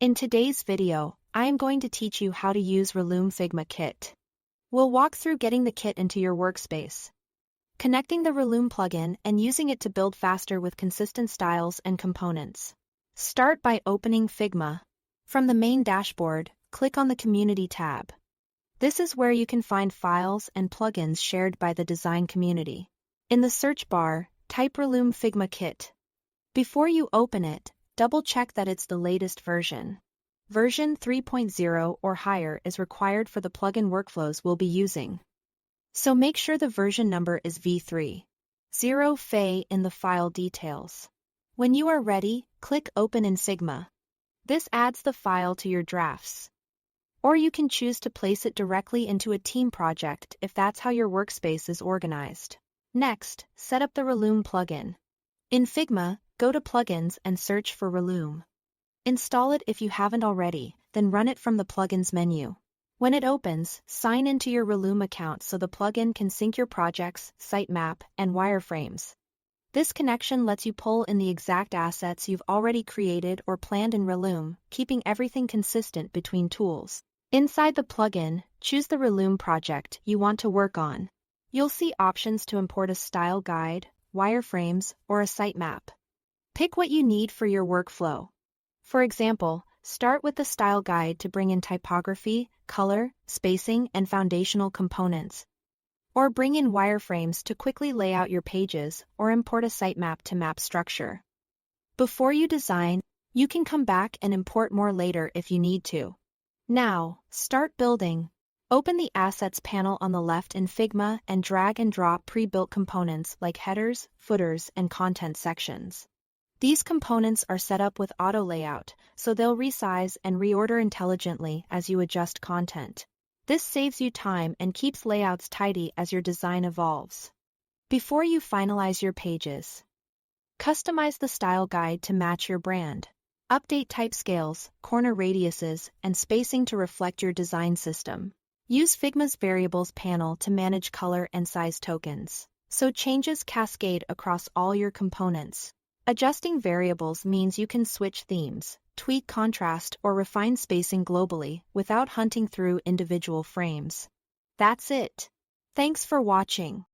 In today's video, I am going to teach you how to use Relume Figma Kit. We'll walk through getting the kit into your workspace, connecting the Relume plugin and using it to build faster with consistent styles and components. Start by opening Figma. From the main dashboard, click on the Community tab. This is where you can find files and plugins shared by the design community. In the search bar, type Relume Figma Kit. Before you open it, double-check that it's the latest version. Version 3.0 or higher is required for the plugin workflows we'll be using. So make sure the version number is v3. 0 Fay in the file details. When you are ready, click Open in Figma. This adds the file to your drafts. Or you can choose to place it directly into a team project if that's how your workspace is organized. Next, set up the Relume plugin. In Figma, go to Plugins and search for Relume. Install it if you haven't already, then run it from the Plugins menu. When it opens, sign into your Relume account so the plugin can sync your projects, sitemap, and wireframes. This connection lets you pull in the exact assets you've already created or planned in Relume, keeping everything consistent between tools. Inside the plugin, choose the Relume project you want to work on. You'll see options to import a style guide, wireframes, or a sitemap. Pick what you need for your workflow. For example, start with the style guide to bring in typography, color, spacing, and foundational components. Or bring in wireframes to quickly lay out your pages or import a sitemap to map structure. Before you design, you can come back and import more later if you need to. Now, start building. Open the Assets panel on the left in Figma and drag and drop pre-built components like headers, footers, and content sections. These components are set up with auto layout, so they'll resize and reorder intelligently as you adjust content. This saves you time and keeps layouts tidy as your design evolves. Before you finalize your pages, customize the style guide to match your brand. Update type scales, corner radiuses, and spacing to reflect your design system. Use Figma's Variables panel to manage color and size tokens, so changes cascade across all your components. Adjusting variables means you can switch themes, tweak contrast, or refine spacing globally without hunting through individual frames. That's it. Thanks for watching.